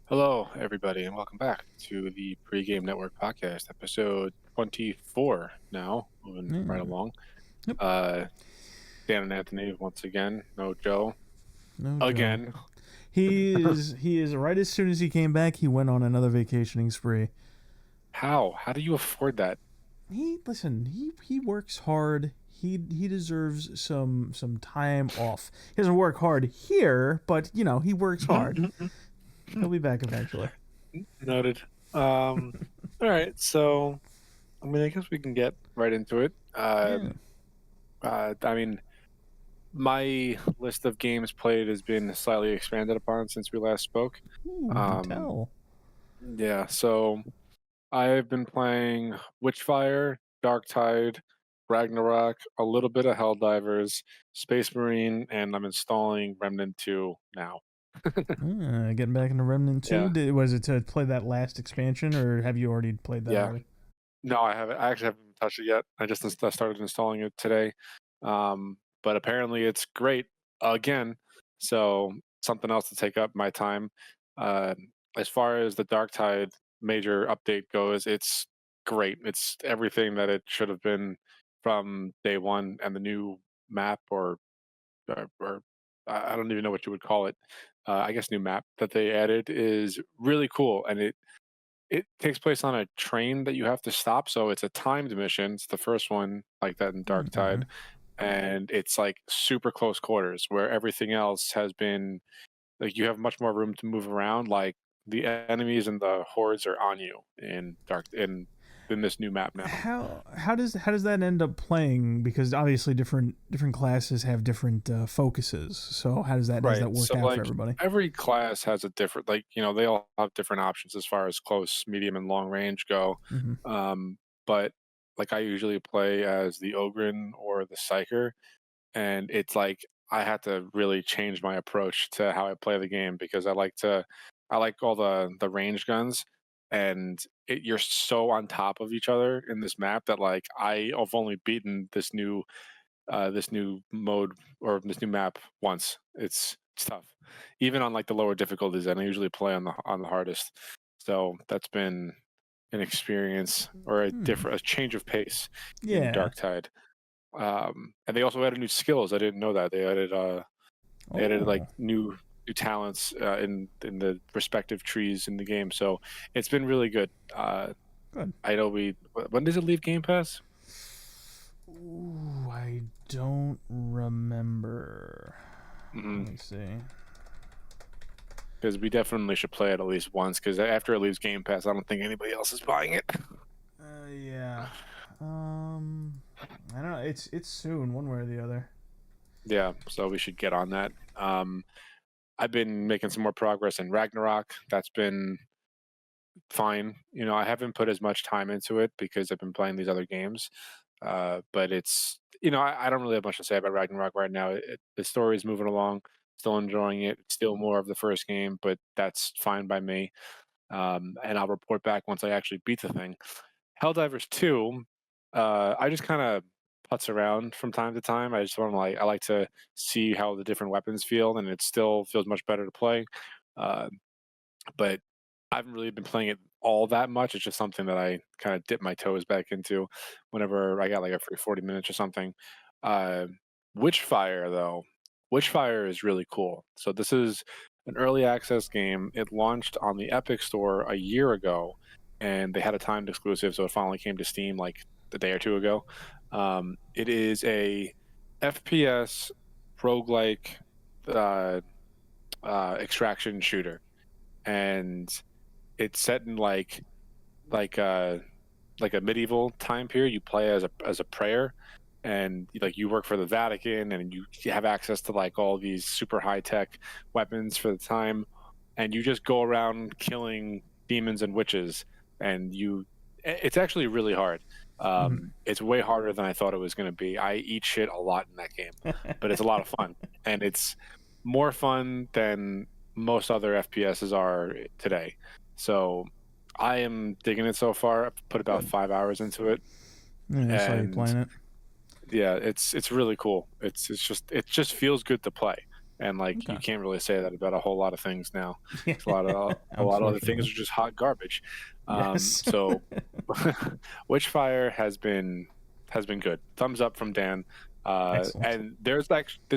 Hello, everybody, and welcome back to the Pregame Network podcast, episode 24 now, moving right Yeah. along. Yep. Uh, Dan and Anthony, once again, no Joe. No Joe. Again. He is right as soon as he came back, he went on another vacationing spree. How? How do you afford that? He works hard. He deserves some time off. He doesn't work hard here, but he works hard. He'll be back eventually. Noted. All right, so, I guess we can get right into it. Yeah. I mean, my list of games played has been slightly expanded upon since we last spoke. Ooh, do Um, tell. yeah, so I've been playing Witchfire, Darktide, Ragnarok, a little bit of Helldivers, Space Marine, and I'm installing Remnant 2 now. Getting back into Remnant 2. Yeah, Was it to play that last expansion, or have you already played that yeah. already? No, I haven't. I actually haven't touched it yet. I started installing it today. But apparently it's great again. So something else to take up my time. Uh, as far as the Darktide major update goes, it's great. It's everything that it should have been from day one, and the new map or I don't even know what you would call it. I guess new map that they added is really cool, and it takes place on a train that you have to stop, so it's a timed mission. It's the first one like that in Mm-hmm. Darktide, and it's like super close quarters where everything else has been like you have much more room to move around. Like the enemies and the hordes are on you in this new map now. How does that end up playing? Because obviously different classes have different focuses. So how does that Right. work So out for like everybody? every class has a different they all have different options as far as close, medium, and long range go. Mm-hmm. But like I usually play as the Ogryn or the Psyker, and it's like I had to really change my approach to how I play the game because I like all the range guns, and you're so on top of each other in this map that like I've only beaten this new mode or this new map once. It's tough, even on like the lower difficulties, and I usually play on the hardest. So that's been an experience or a change of pace in Yeah. Darktide. And they also added new skills. I didn't know that they added like Oh, new talents in the respective trees in the game. So it's been really good. good. I know when does it leave Game Pass? Ooh, I don't remember. Let me Mm-hmm. see. Because we definitely should play it at least once. Because after it leaves Game Pass, I don't think anybody else is buying it. Yeah. I don't know. It's soon, one way or the other. Yeah, so we should get on that. I've been making some more progress in Ragnarok. That's been fine. I haven't put as much time into it because I've been playing these other games. But it's I don't really have much to say about Ragnarok right now. The story is moving along. Still enjoying it. It's still more of the first game, but that's fine by me. And I'll report back once I actually beat the thing. Helldivers 2, I just kind of putz around from time to time. I just want to I like to see how the different weapons feel, and it still feels much better to play. Uh, but I haven't really been playing it all that much. It's just something that I kind of dip my toes back into whenever I got like a free 40 minutes or something. Uh, Witchfire, though, Witchfire is really cool. So this is an early access game. It launched on the Epic Store a year ago, and they had a timed exclusive, so it finally came to Steam like a day or two ago. It is a FPS roguelike uh, extraction shooter, and it's set in like uh like a medieval time period. You play as a prayer, and like you work for the Vatican, and you have access to like all these super high tech weapons for the time, and you just go around killing demons and witches, and it's actually really hard. Mm-hmm. It's way harder than I thought it was going to be. I eat shit a lot in that game, but it's a lot of fun, and it's more fun than most other FPSs are today. So I am digging it so far. I've put about Good. 5 hours into it, Yeah, I saw you and playing it. yeah, it's really cool. It just feels good to play. and like Okay. you can't really say that about a whole lot of things now. Yeah. A lot of other things Unfortunately. are just hot garbage. Yes. So Witchfire has been good. Thumbs up from Dan. Excellent. And there's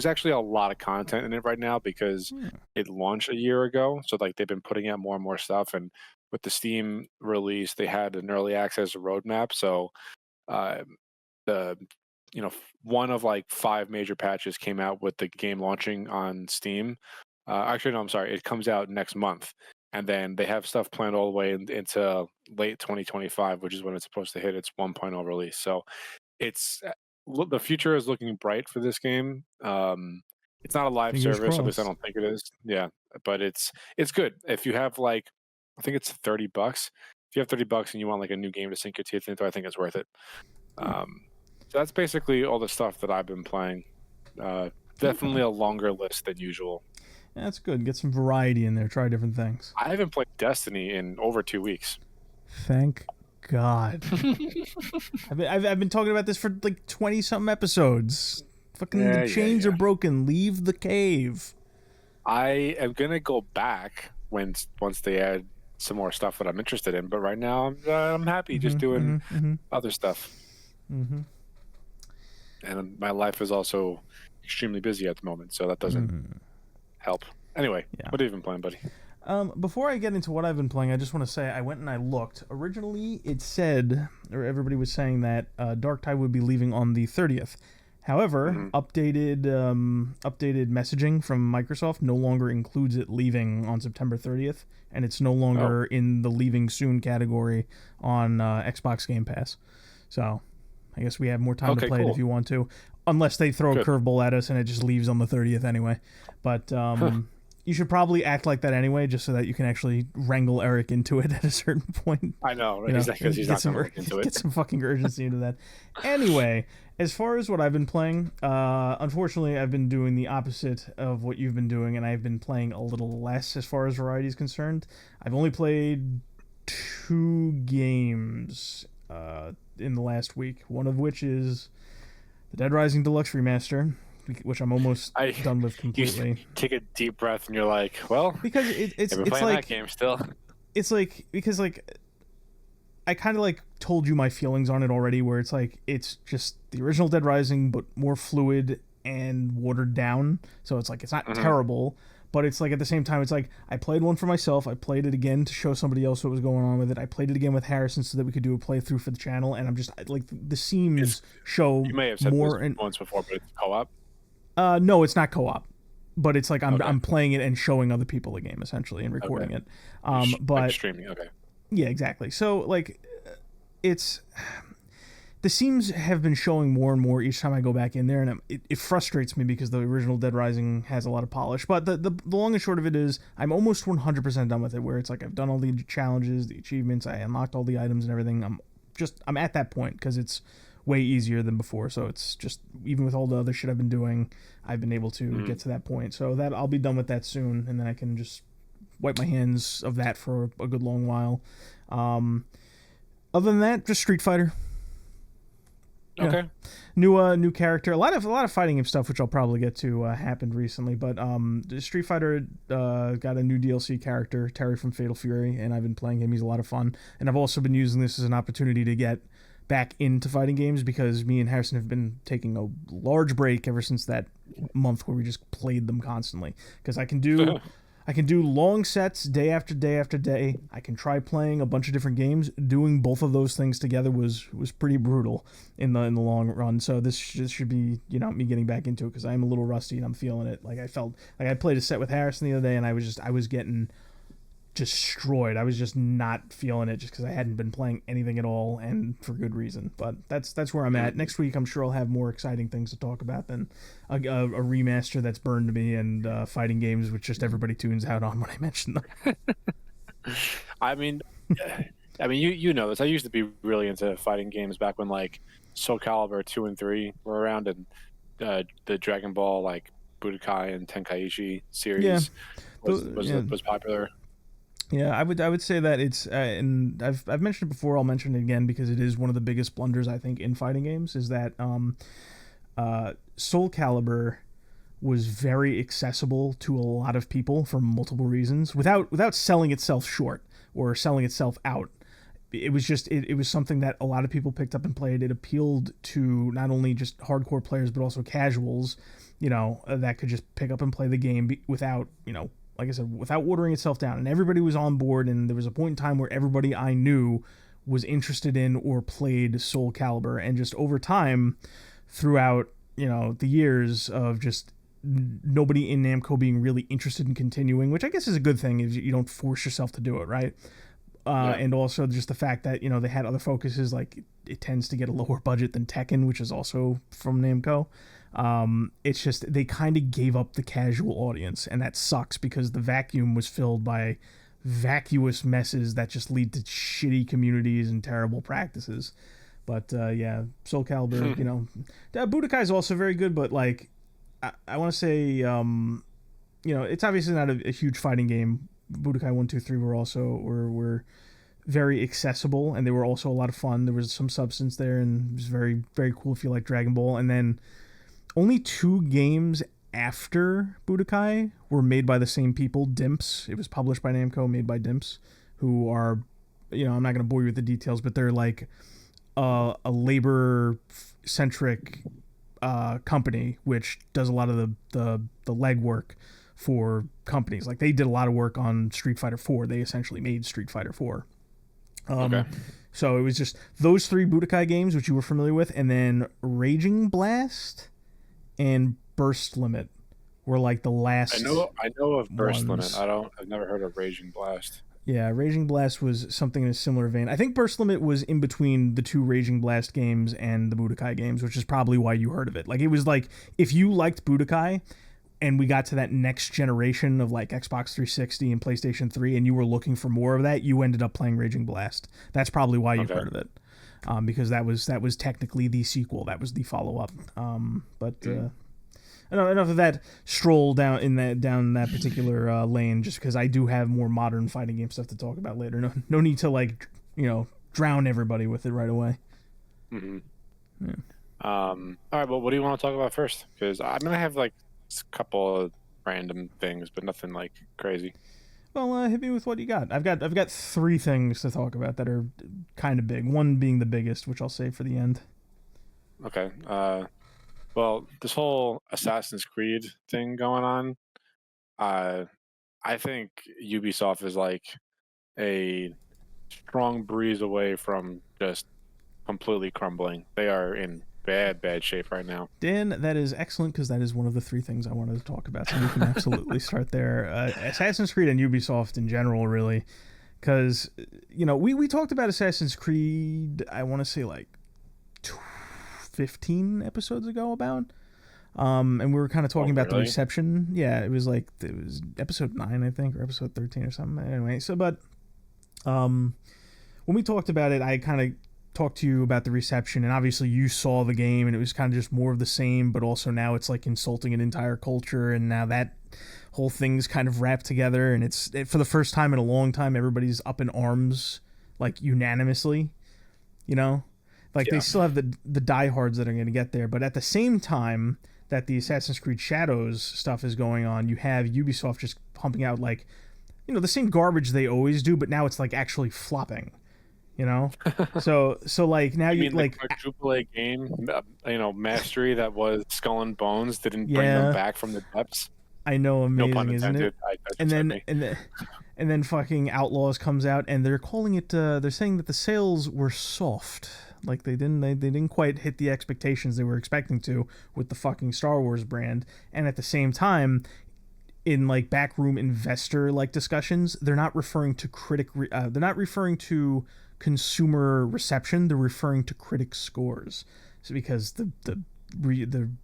actually a lot of content in it right now because Hmm. it launched a year ago. So like they've been putting out more and more stuff. And with the Steam release, they had an early access roadmap. So uh, the one of like 5 major patches came out with the game launching on Steam. Actually, no, I'm sorry. It comes out next month, and then they have stuff planned all the way into late 2025, which is when it's supposed to hit its 1.0 release. So it's the future is looking bright for this game. It's not a live Fingers service, at least I crossed. don't think it is. Yeah, but it's good if you have like, I think it's $30. If you have $30 and you want like a new game to sink your teeth into, I think it's worth it. Um, so that's basically all the stuff that I've been playing. Definitely Okay. a longer list than usual. That's good. Get some variety in there. Try different things. I haven't played Destiny in over 2 weeks. Thank God. I've been talking about this for like 20 something episodes. Fucking the chains are Yeah. broken. Leave the cave. I am gonna go back once they add some more stuff that I'm interested in. But right now, I'm happy just doing other stuff. And my life is also extremely busy at the moment, so that doesn't help. Anyway, Yeah. what have you been playing, buddy? Before I get into what I've been playing, I just want to say I went and I looked. Originally, it said, or everybody was saying that Dark Tide would be leaving on the 30th. However, updated messaging from Microsoft no longer includes it leaving on September 30th, and it's no longer in the leaving soon category on Xbox Game Pass. So, I guess we have more time to play it if you want to, unless they throw a curveball at us and it just leaves on the 30th anyway. But you should probably act like that anyway, just so that you can actually wrangle Eric into it at a certain point. I know, right? Because he's not going to look into it. Get some fucking urgency into that. Anyway, as far as what I've been playing, unfortunately, I've been doing the opposite of what you've been doing, and I've been playing a little less as far as variety is concerned. I've only played 2 games in the last week, one of which is the Dead Rising Deluxe Remaster, which I'm almost done with completely. You take a deep breath and you're like, well, because it's playing like that game still. It's like, because like I kind of like told you my feelings on it already, where it's like it's just the original Dead Rising but more fluid and watered down. So it's like it's not terrible, but it's like at the same time it's like I played one for myself, I played it again to show somebody else what was going on with it, I played it again with Harrison so that we could do a playthrough for the channel, and I'm just like the seams show you may have said more this once before, but it's co-op. No, it's not co-op, but it's like I'm playing it and showing other people the game essentially and recording it. But like streaming, yeah, exactly. So like, it's the seams have been showing more and more each time I go back in there, and it frustrates me because the original Dead Rising has a lot of polish. But the long and short of it is, I'm almost 100% done with it. Where it's like I've done all the challenges, the achievements, I unlocked all the items and everything. I'm at that point because it's way easier than before. So it's just, even with all the other shit I've been doing, I've been able to get to that point. So that I'll be done with that soon, and then I can just wipe my hands of that for a good long while. Other than that, just Street Fighter. Okay. New character. A lot of fighting game stuff, which I'll probably get to, happened recently. But Street Fighter got a new DLC character, Terry from Fatal Fury, and I've been playing him. He's a lot of fun, and I've also been using this as an opportunity to get back into fighting games because me and Harrison have been taking a large break ever since that month where we just played them constantly. Because I can do long sets day after day after day. I can try playing a bunch of different games. Doing both of those things together was pretty brutal in the long run. So this should be, me getting back into it because I'm a little rusty and I'm feeling it. Like I felt like I played a set with Harrison the other day and I was getting destroyed. I was just not feeling it just because I hadn't been playing anything at all, and for good reason. But that's where I'm at. Next week I'm sure I'll have more exciting things to talk about than a remaster that's burned to me and fighting games which just everybody tunes out on when I mention them. I mean you know this. I used to be really into fighting games back when like Soul Calibur 2 and 3 were around, and the Dragon Ball like Budokai and Tenkaichi series was popular. Yeah, I would say that it's and I've mentioned it before. I'll mention it again because it is one of the biggest blunders I think in fighting games. Is that Soul Calibur was very accessible to a lot of people for multiple reasons without selling itself short or selling itself out. It was just it was something that a lot of people picked up and played. It appealed to not only just hardcore players but also casuals, that could just pick up and play the game without, like I said, without watering itself down. And everybody was on board, and there was a point in time where everybody I knew was interested in or played Soul Calibur. And just over time, throughout, the years of just nobody in Namco being really interested in continuing, which I guess is a good thing if you don't force yourself to do it, right? And also just the fact that, they had other focuses, like it tends to get a lower budget than Tekken, which is also from Namco. It's just they kind of gave up the casual audience, and that sucks because the vacuum was filled by vacuous messes that just lead to shitty communities and terrible practices. But Soul Calibur, Budokai is also very good, but like I want to say, it's obviously not a huge fighting game. Budokai 1, 2, 3 were very accessible, and they were also a lot of fun. There was some substance there, and it was very, very cool if you like Dragon Ball. And then only 2 games after Budokai were made by the same people, Dimps. It was published by Namco, made by Dimps, who are, I'm not going to bore you with the details, but they're like a labor-centric company, which does a lot of the legwork for companies. Like they did a lot of work on Street Fighter 4. They essentially made Street Fighter 4. Okay. So it was just those 3 Budokai games, which you were familiar with, and then Raging Blast and Burst Limit were like the last. I know of Burst ones. Limit. I've never heard of Raging Blast. Yeah, Raging Blast was something in a similar vein. I think Burst Limit was in between the 2 Raging Blast games and the Budokai games, which is probably why you heard of it. Like it was like if you liked Budokai and we got to that next generation of like Xbox 360 and PlayStation 3 and you were looking for more of that, you ended up playing Raging Blast. That's probably why you've heard of it. Because that was technically the sequel. That was the follow-up. Enough of that stroll down that particular lane, just because I do have more modern fighting game stuff to talk about later. No need to drown everybody with it right away. Mm-hmm. Yeah. All right, well, what do you want to talk about first? Because I have like a couple of random things, but nothing like crazy. Well, hit me with what you got. I've got 3 things to talk about that are kind of big. One being the biggest, which I'll save for the end. Okay. Well, this whole Assassin's Creed thing going on, I think Ubisoft is like a strong breeze away from just completely crumbling. They are in bad shape right now. Dan, that is excellent because that is one of the 3 things I wanted to talk about. So we can absolutely start there. Assassin's Creed and Ubisoft in general, really, because we talked about Assassin's Creed. I want to say like 15 episodes ago about. And we were kind of talking about the reception. Yeah, it was episode 9, I think, or episode 13 or something. Anyway, so but when we talked about it, I kind of talked to you about the reception, and obviously you saw the game, and it was kind of just more of the same, but also now it's like insulting an entire culture, and now that whole thing's kind of wrapped together, and it's for the first time in a long time, everybody's up in arms, like unanimously, They still have the diehards that are going to get there, but at the same time that the Assassin's Creed Shadows stuff is going on, you have Ubisoft just pumping out the same garbage they always do, but now it's like actually flopping, So like now you like the quadruple A game, mastery that was Skull and Bones didn't bring them back from the depths. I know, amazing, no pun intended. Isn't it? And then fucking Outlaws comes out, and they're calling it. They're saying that the sales were soft. Like they didn't quite hit the expectations they were expecting to with the fucking Star Wars brand. And at the same time, in like backroom investor discussions, they're not referring to they're not referring to consumer reception. They're referring to critic scores. So because the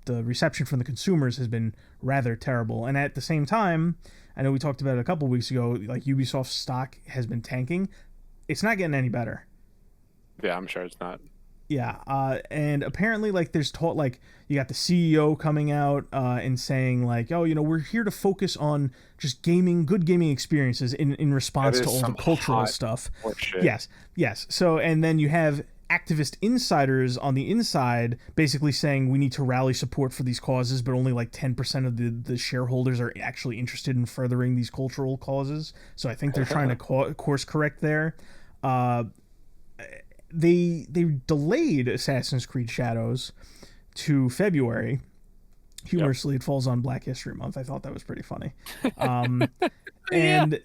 reception from the consumers has been rather terrible. And at the same time, I know we talked about it a couple weeks ago, like Ubisoft's stock has been tanking. It's not getting any better. Yeah, I'm sure it's not. Yeah, and apparently, there's talk, you got the CEO coming out and saying, we're here to focus on just good gaming experiences in response to all the cultural stuff. Horseshit. Yes. So, and then you have activist insiders on the inside basically saying we need to rally support for these causes, but only like 10% of the shareholders are actually interested in furthering these cultural causes. So I think they're trying to course correct there. They delayed Assassin's Creed Shadows to February. Humorously, It falls on Black History Month. I thought that was pretty funny. And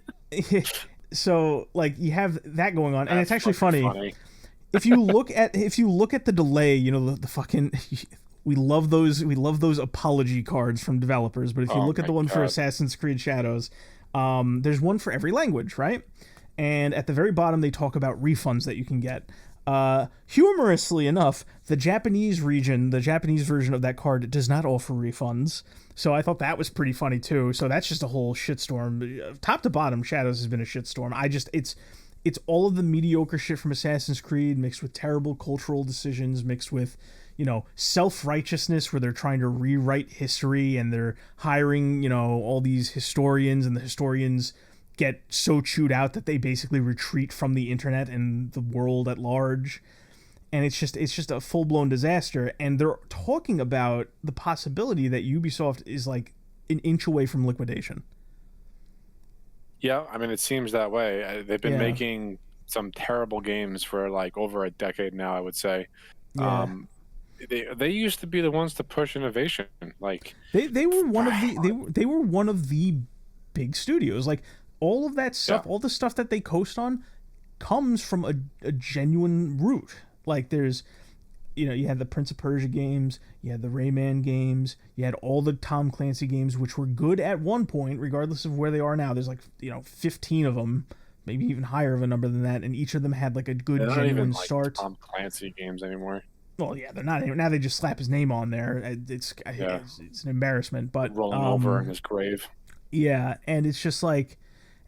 so like you have that going on, and it's actually funny. If you look at the delay, you know, the fucking we love those apology cards from developers, but if you look at the one for Assassin's Creed Shadows, there's one for every language, right? And at the very bottom they talk about refunds that you can get. Humorously enough, the Japanese version of that card does not offer refunds. So I thought that was pretty funny too. So that's just a whole shitstorm. Top to bottom, Shadows has been a shitstorm. It's all of the mediocre shit from Assassin's Creed mixed with terrible cultural decisions, mixed with, you know, self-righteousness where they're trying to rewrite history and they're hiring, you know, all these historians, and the historians get so chewed out that they basically retreat from the internet and the world at large. And it's just a full-blown disaster. And they're talking about the possibility that Ubisoft is like an inch away from liquidation. Yeah, I mean, it seems that way. They've been making some terrible games for like over a decade now, I would say. Yeah. They used to be the ones to push innovation. Like they were one of the big studios. Like all of that stuff, all the stuff that they coast on comes from a genuine root. Like there's, you know, you had the Prince of Persia games, you had the Rayman games, you had all the Tom Clancy games, which were good at one point, regardless of where they are now. There's like, you know, 15 of them, maybe even higher of a number than that, and each of them had like a good genuine start. Tom Clancy games anymore. Well, yeah, they're not. Now they just slap his name on there. It's an embarrassment. But rolling over in his grave. Yeah, and it's just like,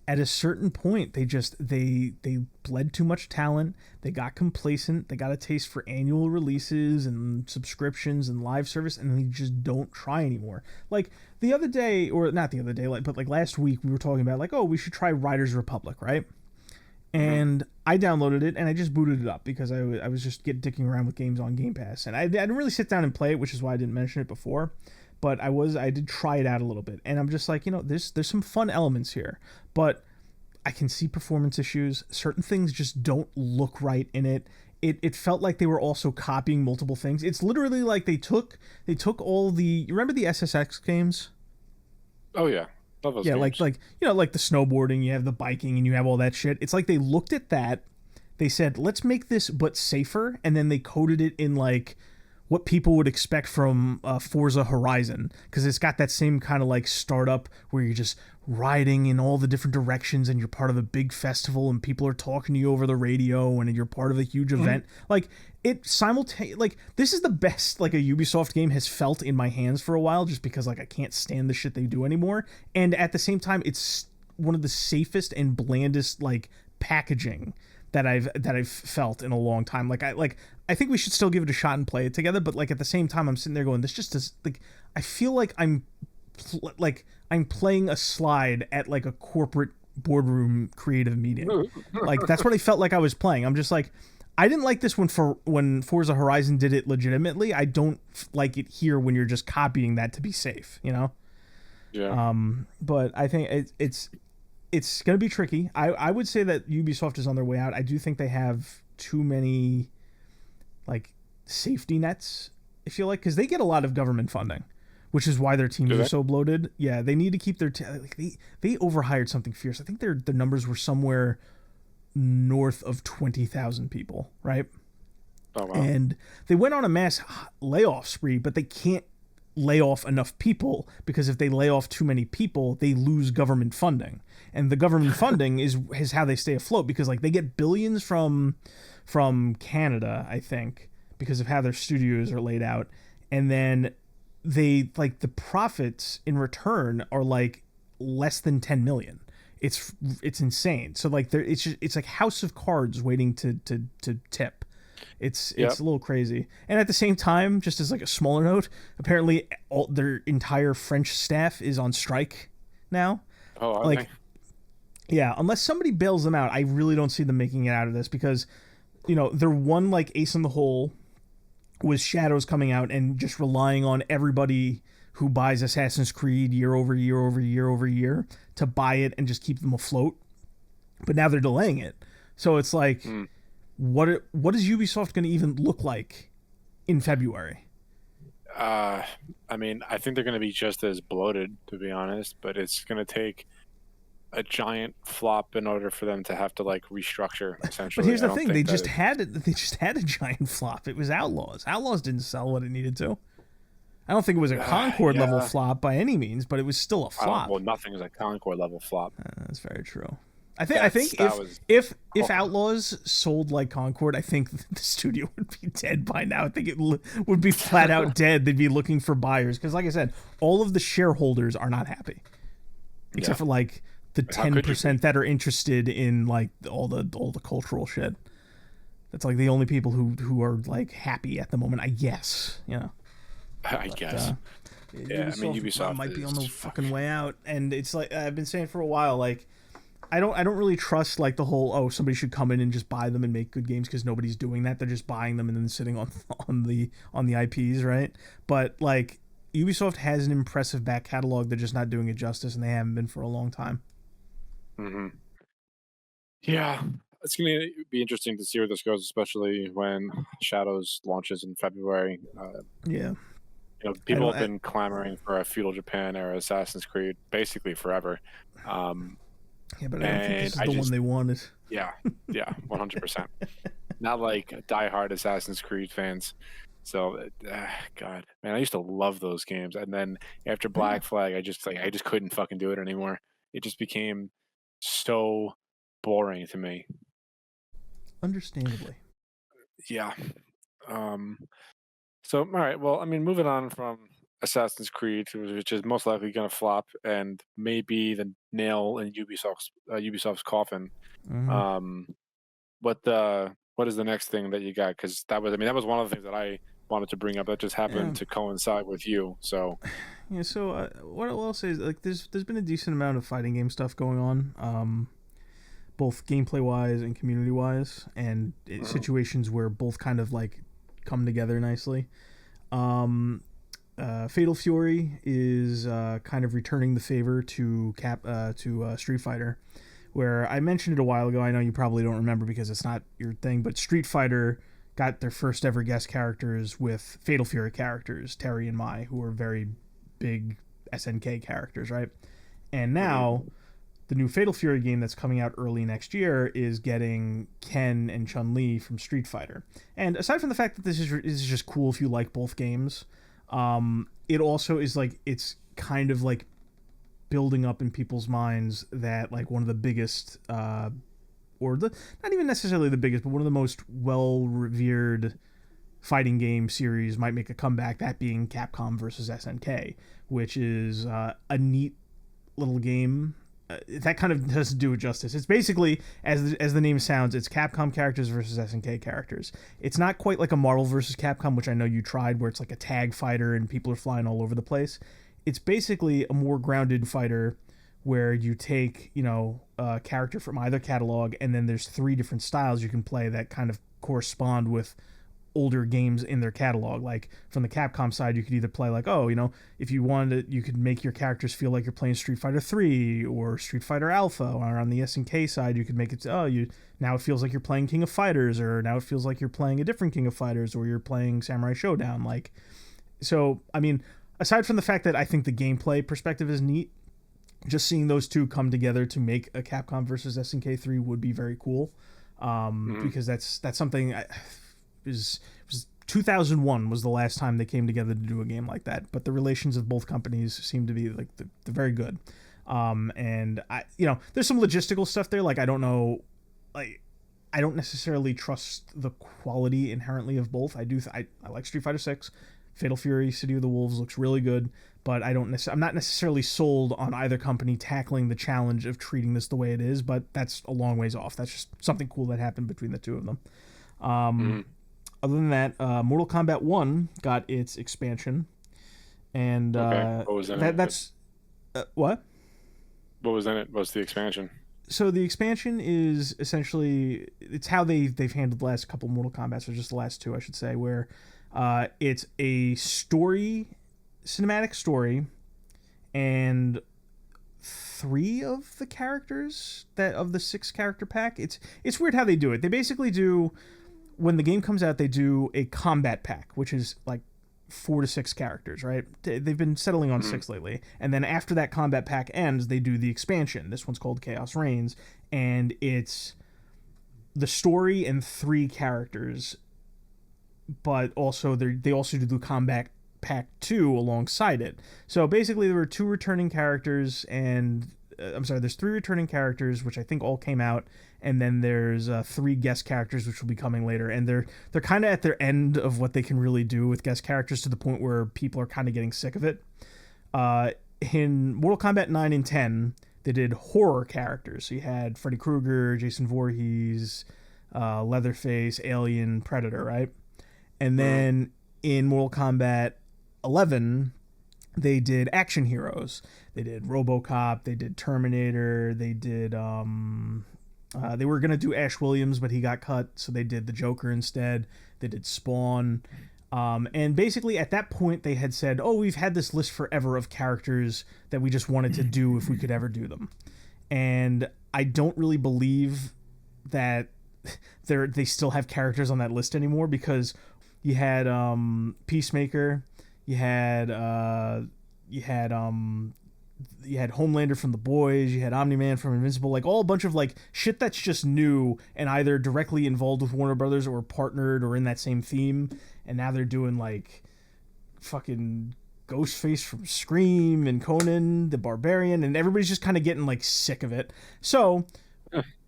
at a certain point, they bled too much talent. They got complacent. They got a taste for annual releases and subscriptions and live service, and they just don't try anymore. Like the other day, or not the other day, but like last week, we were talking about like, oh, we should try Riders Republic, right? And I downloaded it and I just booted it up because I was just dicking around with games on Game Pass, and I didn't really sit down and play it, which is why I didn't mention it before. But I did try it out a little bit, and I'm just like, you know, there's some fun elements here, but I can see performance issues. Certain things just don't look right in it. It felt like they were also copying multiple things. It's literally like they took all the, you remember the SSX games? Oh yeah. Love those games. like you know, like the snowboarding, you have the biking, and you have all that shit. It's like they looked at that, they said, let's make this but safer, and then they coded it in like what people would expect from Forza Horizon, because it's got that same kind of like startup where you're just riding in all the different directions and you're part of a big festival and people are talking to you over the radio and you're part of a huge event. Like it simultaneously, like this is the best like a Ubisoft game has felt in my hands for a while, just because like I can't stand the shit they do anymore. And at the same time, it's one of the safest and blandest like packaging that I've felt in a long time. I think we should still give it a shot and play it together, but like at the same time I'm sitting there going, this just is like, I feel like I'm playing a slide at like a corporate boardroom creative meeting. Like that's what I felt like I was playing. I'm just like, I didn't like this when Forza Horizon did it legitimately. I don't like it here when you're just copying that to be safe, you know? Yeah. But I think it's going to be tricky. I would say that Ubisoft is on their way out. I do think they have too many like safety nets, I feel like, because they get a lot of government funding, which is why their teams are so bloated. Yeah, they need to keep their they overhired something fierce. I think their numbers were somewhere north of 20,000 people, right? Oh wow. And they went on a mass layoff spree, but they can't lay off enough people, because if they lay off too many people, they lose government funding. And the government funding is how they stay afloat, because like they get billions from Canada, I think, because of how their studios are laid out. And then they like the profits in return are like less than 10 million. It's insane. So like it's like House of Cards waiting to tip. It's a little crazy. And at the same time, just as like a smaller note, apparently all their entire French staff is on strike now. Oh, like, yeah, unless somebody bails them out, I really don't see them making it out of this, because their one like ace in the hole was Shadows coming out and just relying on everybody who buys Assassin's Creed year over year over year over year to buy it and just keep them afloat. But now they're delaying it. So it's like, what is Ubisoft going to even look like in February? I mean, I think they're going to be just as bloated, to be honest, but it's going to take a giant flop in order for them to have to like restructure, essentially. But here's the thing, they just had a giant flop. It was Outlaws. Outlaws didn't sell what it needed to. I don't think it was a Concord level flop by any means, but it was still a flop. Well, nothing is a Concord level flop. That's very true. I think if Outlaws sold like Concord, I think the studio would be dead by now. I think it would be flat out dead. They'd be looking for buyers because, like I said, all of the shareholders are not happy, except for like the 10% that are interested in like all the cultural shit. That's like the only people who are like happy at the moment, I guess. I guess. Yeah, Ubisoft, I mean, Ubisoft might be on the fucking way out, and it's like I've been saying for a while, like I don't really trust like the whole somebody should come in and just buy them and make good games because nobody's doing that. They're just buying them and then sitting on the IPs, right? But like Ubisoft has an impressive back catalog. They're just not doing it justice, and they haven't been for a long time. Mm-hmm. Yeah, it's going to be interesting to see where this goes, especially when Shadows launches in February. People have been clamoring for a feudal Japan era Assassin's Creed basically forever. Yeah, but I don't think this is the one they wanted. Yeah, 100%. Not like diehard Assassin's Creed fans. So, God, man, I used to love those games, and then after Black Flag, I just couldn't fucking do it anymore. It just became so boring to me. Understandably. Yeah. So, all right. Well, I mean, moving on from Assassin's Creed, which is most likely going to flop and maybe the nail in Ubisoft's coffin. Mm-hmm. What is the next thing that you got? Because that was one of the things that I wanted to bring up that just happened to coincide with you. So So what I'll say is like there's been a decent amount of fighting game stuff going on, both gameplay wise and community wise, and situations where both kind of like come together nicely. Fatal Fury is kind of returning the favor to Street Fighter, where I mentioned it a while ago. I know you probably don't remember because it's not your thing, but Street Fighter got their first ever guest characters with Fatal Fury characters, Terry and Mai, who are very big SNK characters, right? And now the new Fatal Fury game that's coming out early next year is getting Ken and Chun-Li from Street Fighter. And aside from the fact that this is just cool if you like both games, it also is like it's kind of like building up in people's minds that like one of the biggest not even necessarily the biggest, but one of the most well-revered fighting game series might make a comeback, that being Capcom versus SNK, which is a neat little game. That kind of doesn't do it justice. It's basically, as the name sounds, it's Capcom characters versus SNK characters. It's not quite like a Marvel versus Capcom, which I know you tried, where it's like a tag fighter and people are flying all over the place. It's basically a more grounded fighter where you take, a character from either catalog, and then there's 3 different styles you can play that kind of correspond with older games in their catalog. Like from the Capcom side, you could either play like, if you wanted to, you could make your characters feel like you're playing Street Fighter 3 or Street Fighter Alpha, or on the SNK side, you could make it now it feels like you're playing King of Fighters, or now it feels like you're playing a different King of Fighters, or you're playing Samurai Showdown. Aside from the fact that I think the gameplay perspective is neat, just seeing those two come together to make a Capcom versus SNK 3 would be very cool, because that's something. Was 2001 was the last time they came together to do a game like that, but the relations of both companies seem to be like they're very good. And I, there's some logistical stuff there. Like I don't know, like I don't necessarily trust the quality inherently of both. I like Street Fighter 6. Fatal Fury, City of the Wolves looks really good, but I'm not necessarily sold on either company tackling the challenge of treating this the way it is, but that's a long ways off. That's just something cool that happened between the two of them. Other than that, Mortal Kombat 1 got its expansion, and what was in it? That's what? What was in it? What's the expansion? So the expansion is essentially, it's how they've handled the last couple Mortal Kombat's, or just the last two, I should say, where it's a story, cinematic story, and 3 of the characters that of the 6 character pack. It's weird how they do it. They basically do, when the game comes out, they do a combat pack, which is like 4 to 6 characters, right? They've been settling on 6 lately. And then after that combat pack ends, they do the expansion. This one's called Chaos Reigns, and it's the story and 3 characters, but also they also do the combat pack 2 alongside it. So basically there were 2 returning characters, and there's 3 returning characters, which I think all came out, and then there's 3 guest characters, which will be coming later. And they're kind of at their end of what they can really do with guest characters, to the point where people are kind of getting sick of it. In Mortal Kombat 9 and 10, they did horror characters. So you had Freddy Krueger, Jason Voorhees, Leatherface, Alien, Predator, right? And then in Mortal Kombat 11, they did action heroes. They did RoboCop, they did Terminator, they did they were gonna do Ash Williams, but he got cut, so they did the Joker instead. They did Spawn. And basically at that point they had said, oh, we've had this list forever of characters that we just wanted to do if we could ever do them. And I don't really believe that they still have characters on that list anymore, because you had Peacemaker, you had Homelander from The Boys, you had Omni-Man from Invincible, like all a bunch of like shit that's just new and either directly involved with Warner Brothers or partnered or in that same theme. And now they're doing like fucking Ghostface from Scream and Conan the Barbarian, and everybody's just kind of getting like sick of it. So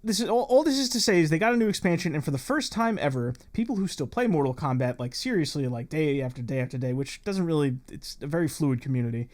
this is all this is to say is they got a new expansion, and for the first time ever, people who still play Mortal Kombat like seriously, like day after day after day, which doesn't really, it's a very fluid community.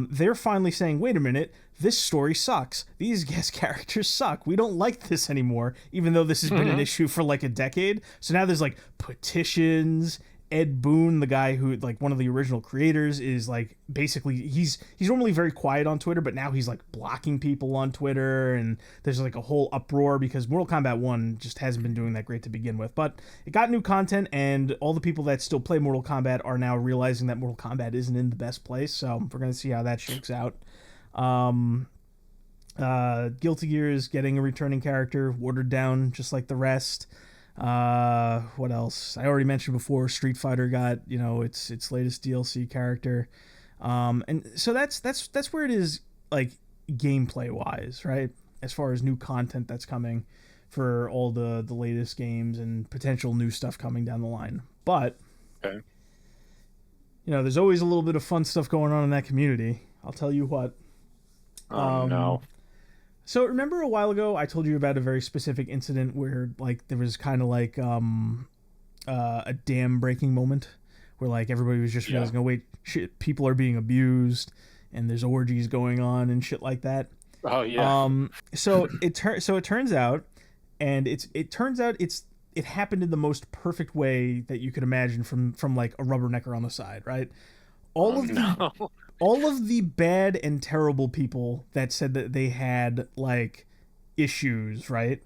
They're finally saying, wait a minute, this story sucks. These guest characters suck. We don't like this anymore, even though this has been an issue for like a decade. So now there's like petitions. Ed Boon, the guy who, like, one of the original creators, is like basically he's normally very quiet on Twitter, but now he's like blocking people on Twitter, and there's like a whole uproar because Mortal Kombat 1 just hasn't been doing that great to begin with. But it got new content, and all the people that still play Mortal Kombat are now realizing that Mortal Kombat isn't in the best place. So we're gonna see how that shakes out. Guilty Gear is getting a returning character, watered down just like the rest. What else? I already mentioned before, Street Fighter got, its latest DLC character. And so that's where it is, like, gameplay wise, right? As far as new content that's coming for all the latest games and potential new stuff coming down the line. But okay, there's always a little bit of fun stuff going on in that community. I'll tell you what. No. So remember a while ago I told you about a very specific incident where like there was kind of like a dam breaking moment where like everybody was just realizing, oh wait, shit, people are being abused and there's orgies going on and shit like that. Oh yeah. So it turns out, and it happened in the most perfect way that you could imagine from like a rubbernecker on the side, right? All of the bad and terrible people that said that they had like issues, right?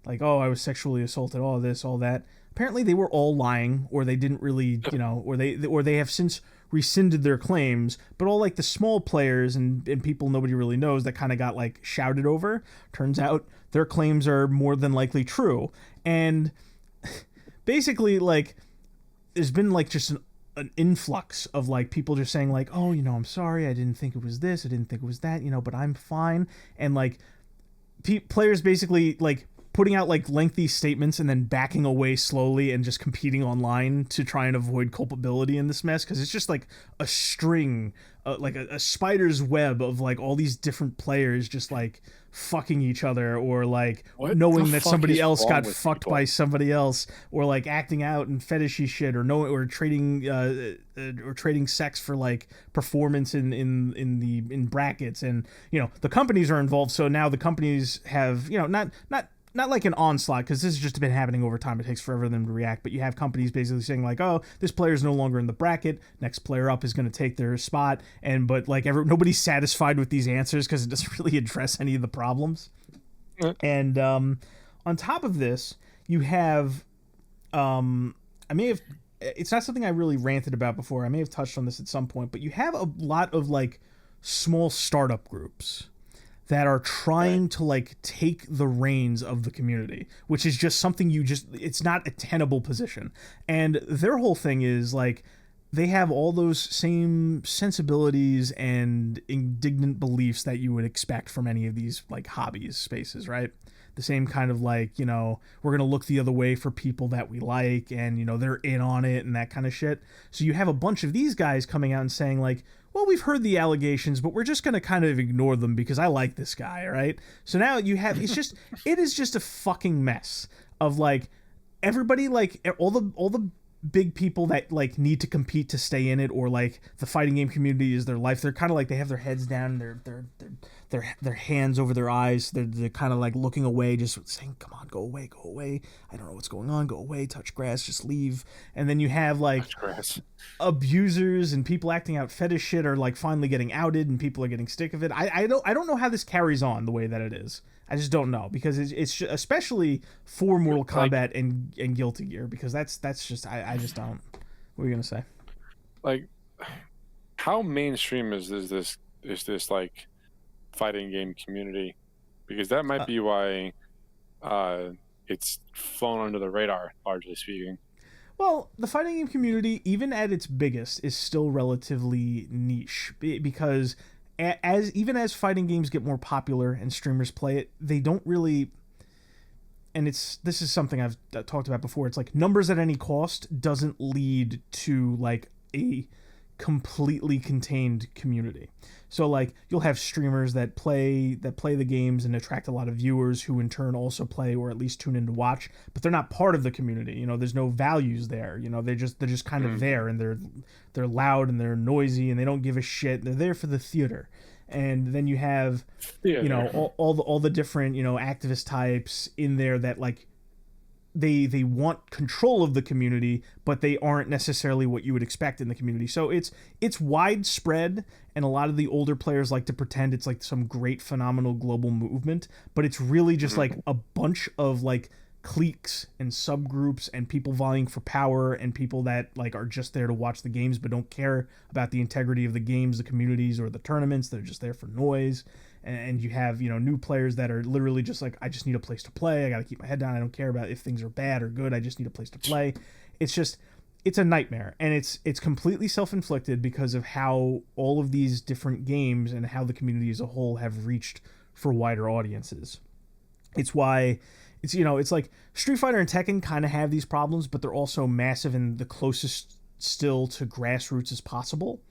Like, oh, I was sexually assaulted, all this, all that. Apparently they were all lying, or they didn't really, or they have since rescinded their claims. But all like the small players and people nobody really knows that kind of got like shouted over, turns out their claims are more than likely true. And basically, like, there's been like just an influx of like people just saying like, oh, I'm sorry, I didn't think it was this, I didn't think it was that, but I'm fine. And like players basically like putting out like lengthy statements and then backing away slowly and just competing online to try and avoid culpability in this mess, because it's just like a string, like a spider's web of like all these different players just like fucking each other, or like knowing that somebody else got fucked by somebody else, or like acting out and fetishy shit, or trading sex for like performance in brackets. And the companies are involved, so now the companies have not like an onslaught, because this has just been happening over time. It takes forever for them to react, but you have companies basically saying like, oh, this player is no longer in the bracket, next player up is going to take their spot, but like nobody's satisfied with these answers because it doesn't really address any of the problems. And on top of this, you have I may have, it's not something I really ranted about before. I may have touched on this at some point, but you have a lot of like small startup groups that are trying to like take the reins of the community, which is just something it's not a tenable position. And their whole thing is like, they have all those same sensibilities and indignant beliefs that you would expect from any of these like hobbies spaces, right? The same kind of like, you know, we're going to look the other way for people that we like, and, you know, they're in on it and that kind of shit. So you have a bunch of these guys coming out and saying like, well, we've heard the allegations, but we're just going to kind of ignore them because I like this guy, right? So now you have, it is just a fucking mess of like, everybody, like all the big people that like need to compete to stay in it, or like the fighting game community is their life. They're kind of like, they have their heads down, their hands over their eyes. They're kind of like looking away, just saying, "Come on, go away, go away. I don't know what's going on. Go away, touch grass, just leave." And then you have like abusers and people acting out fetish shit are like finally getting outed, and people are getting sick of it. I don't know how this carries on the way that it is. I just don't know, because it's especially for Mortal Kombat and Guilty Gear, because that's just I just don't. What are you gonna say? Like, how mainstream is this like fighting game community? Because that might be why it's flown under the radar, largely speaking. Well, the fighting game community, even at its biggest, is still relatively niche, because as fighting games get more popular and streamers play it, they don't really, and this is something I've talked about before, it's like numbers at any cost doesn't lead to like a completely contained community. So like, you'll have streamers that play the games and attract a lot of viewers who in turn also play, or at least tune in to watch, but they're not part of the community. You know, there's no values there. You know, they're just kind of there, and they're loud and they're noisy and they don't give a shit. They're there for the theater. And then you have, you know, all the different, you know, activist types in there that like, they want control of the community, but they aren't necessarily what you would expect in the community. So it's widespread, and a lot of the older players like to pretend it's like some great phenomenal global movement, but it's really just like a bunch of like cliques and subgroups and people vying for power, and people that like are just there to watch the games but don't care about the integrity of the games, the communities, or the tournaments. They're just there for noise. And you have, you know, new players that are literally just like, I just need a place to play. I got to keep my head down. I don't care about if things are bad or good. I just need a place to play. It's a nightmare. And it's completely self-inflicted because of how all of these different games and how the community as a whole have reached for wider audiences. It's why it's, you know, it's like Street Fighter and Tekken kind of have these problems, but they're also massive and the closest still to grassroots as possible.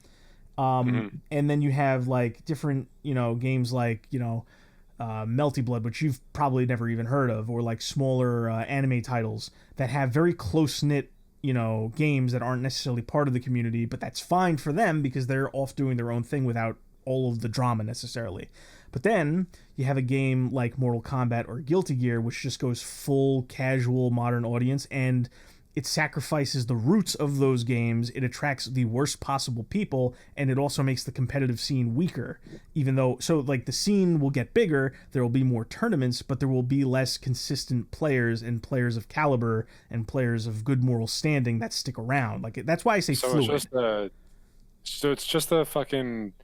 And then you have like different, you know, games like, you know, Melty Blood, which you've probably never even heard of, or like smaller anime titles that have very close-knit, you know, games that aren't necessarily part of the community, but that's fine for them because they're off doing their own thing without all of the drama necessarily. But then you have a game like Mortal Kombat or Guilty Gear, which just goes full casual modern audience, and it sacrifices the roots of those games. It attracts the worst possible people, and it also makes the competitive scene weaker. Even though, so like the scene will get bigger, there will be more tournaments, but there will be less consistent players and players of caliber and players of good moral standing that stick around. Like, that's why I say fluid. It's just a fucking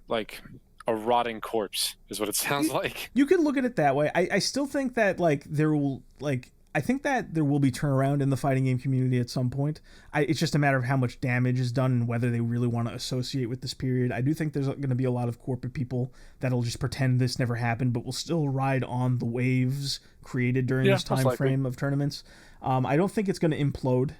like a rotting corpse is what it sounds like. You could look at it that way. I still think that like there will like. I think that there will be turnaround in the fighting game community at some point. It's just a matter of how much damage is done and whether they really want to associate with this period. I do think there's going to be a lot of corporate people that'll just pretend this never happened, but will still ride on the waves created during this time frame of tournaments. I don't think it's going to implode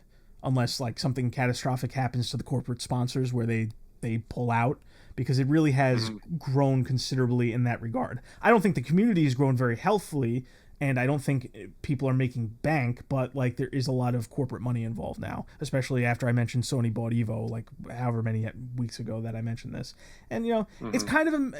unless like something catastrophic happens to the corporate sponsors where they pull out, because it really has grown considerably in that regard. I don't think the community has grown very healthily, and I don't think people are making bank, but like there is a lot of corporate money involved now, especially after I mentioned Sony bought Evo, like however many weeks ago that I mentioned this. And, you know, it's kind of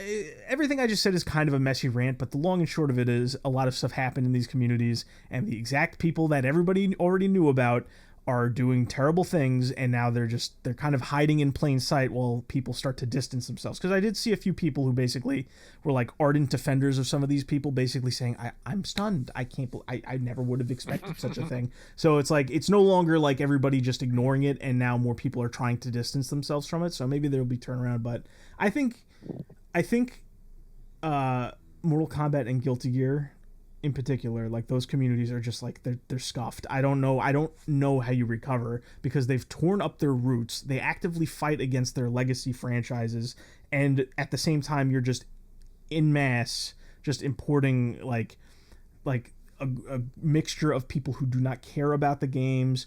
everything I just said is kind of a messy rant, but the long and short of it is a lot of stuff happened in these communities, and the exact people that everybody already knew about are doing terrible things, and now they're kind of hiding in plain sight while people start to distance themselves. Because I did see a few people who basically were like ardent defenders of some of these people, basically saying, I'm stunned, I never would have expected such a thing. So it's like, it's no longer like everybody just ignoring it, and now more people are trying to distance themselves from it. So maybe there'll be turnaround. But I think Mortal Kombat and Guilty Gear in particular, like those communities are just like they're scuffed. I don't know how you recover, because they've torn up their roots. They actively fight against their legacy franchises, and at the same time you're just in mass just importing like a mixture of people who do not care about the games,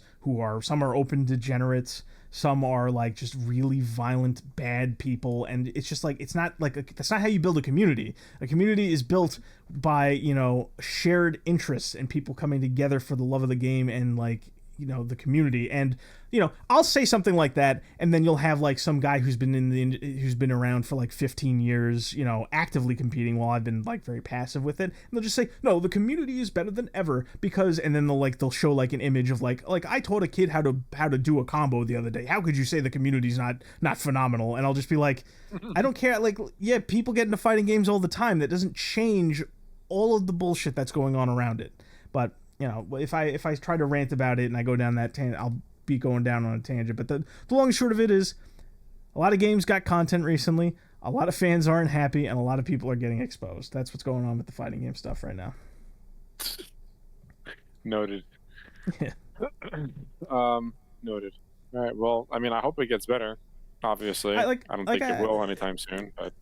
some are open degenerates, some are like just really violent bad people, and it's just like, it's not like that's not how you build a community. A community is built by, you know, shared interests and people coming together for the love of the game and, like, you know, the community. And, you know, I'll say something like that, and then you'll have like some guy who's been around for like 15 years, you know, actively competing while I've been like very passive with it, and they'll just say, no, the community is better than ever because, and then they'll show like an image of like I taught a kid how to do a combo the other day. How could you say the community's not phenomenal? And I'll just be like, I don't care. Like, yeah, people get into fighting games all the time. That doesn't change all of the bullshit that's going on around it. But, you know, if I try to rant about it and I go down that tangent, I'll be going down on a tangent. But the long and short of it is, a lot of games got content recently, a lot of fans aren't happy, and a lot of people are getting exposed. That's what's going on with the fighting game stuff right now. Noted. Yeah. Noted. All right. Well, I mean, I hope it gets better. Obviously, I don't think it will anytime soon. But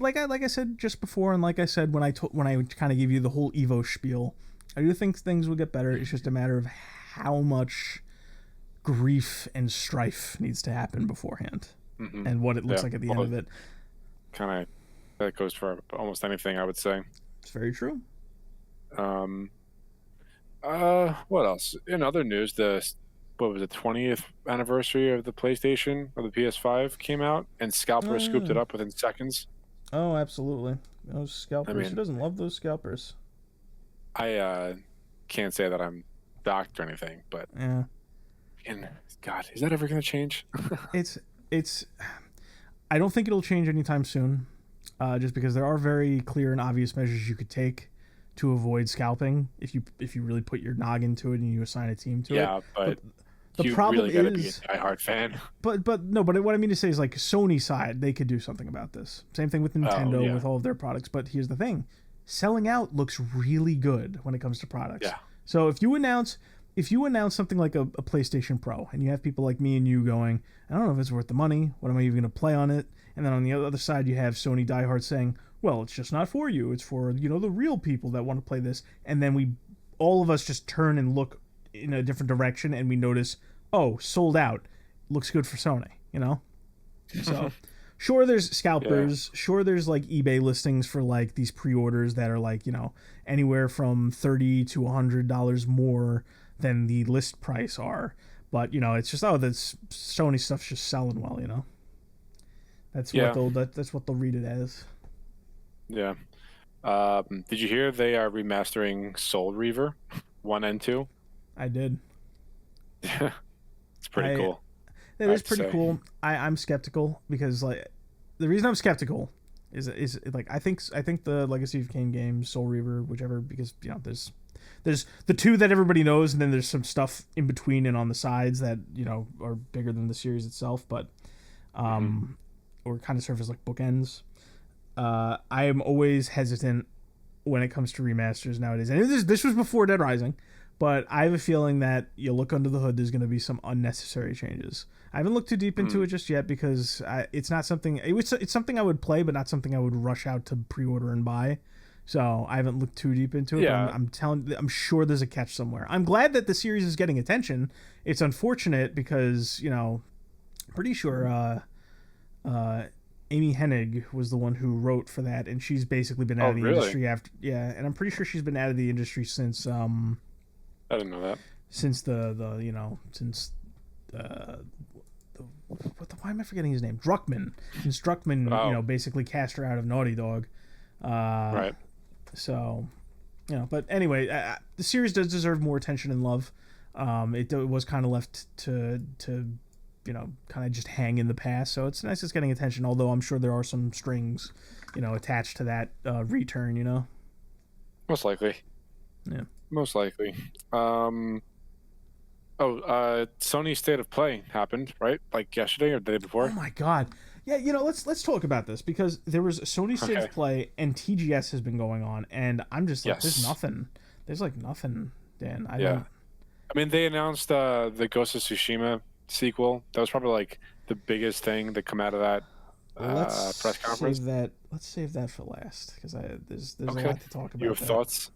like I said just before, and like I said when I kind of gave you the whole Evo spiel, I do think things will get better. It's just a matter of how much grief and strife needs to happen beforehand, and what it looks like at the end of it. Kind of, that goes for almost anything, I would say. It's very true. What else? In other news, what was it, 20th anniversary of the PlayStation or the PS5 came out, and scalpers scooped it up within seconds. Oh, absolutely. Those scalpers. I mean, who doesn't love those scalpers? I can't say that I'm docked or anything, but yeah. And God, is that ever going to change? it's. I don't think it'll change anytime soon, just because there are very clear and obvious measures you could take to avoid scalping if you really put your noggin to it and you assign a team to it. Yeah, but the problem really gotta be a diehard fan. But what I mean to say is, like, Sony side, they could do something about this. Same thing with Nintendo with all of their products. But here's the thing: selling out looks really good when it comes to products. Yeah. So if you announce something like a PlayStation Pro, and you have people like me and you going, I don't know if it's worth the money. What am I even going to play on it? And then on the other side, you have Sony diehards saying, well, it's just not for you. It's for, you know, the real people that want to play this. And then all of us just turn and look in a different direction, and we notice, oh, sold out. Looks good for Sony, you know? So sure, there's scalpers. Yeah. Sure, there's like eBay listings for like these pre-orders that are like, you know, anywhere from $30 to $100 more than the list price are. But, you know, it's just, that's Sony stuff's just selling well, you know? That's what they'll read it as. Yeah. Did you hear they are remastering Soul Reaver 1 and 2? I did. It's pretty cool. That is pretty cool. I'm skeptical because, like, the reason I'm skeptical is like I think the Legacy of Kain games, Soul Reaver, whichever, because, you know, there's the two that everybody knows, and then there's some stuff in between and on the sides that, you know, are bigger than the series itself, but or kind of serve as like bookends. I am always hesitant when it comes to remasters nowadays, and this was before Dead Rising, but I have a feeling that you look under the hood, there's going to be some unnecessary changes. I haven't looked too deep into it just yet because it's not something. It's something I would play, but not something I would rush out to pre-order and buy. So I haven't looked too deep into it. Yeah. I'm sure there's a catch somewhere. I'm glad that the series is getting attention. It's unfortunate because, you know, pretty sure Amy Hennig was the one who wrote for that, and she's basically been out of the industry after. Yeah, and I'm pretty sure she's been out of the industry since. I didn't know that. Since why am I forgetting his name? Druckmann. Since Druckmann, you know, basically cast her out of Naughty Dog. Right. So, you know, but anyway, the series does deserve more attention and love. It was kind of left to kind of just hang in the past. So it's nice it's getting attention. Although I'm sure there are some strings, attached to that return. Most likely. Yeah. Most likely. Sony State of Play happened, right? Like yesterday or the day before? Oh my god. Yeah, let's talk about this because there was Sony State of Play and TGS has been going on, and I'm just like, there's nothing. There's like nothing, Dan. I mean, they announced the Ghost of Tsushima sequel. That was probably like the biggest thing that come out of that press conference. Let's save that for last because there's a lot to talk about. You have thoughts?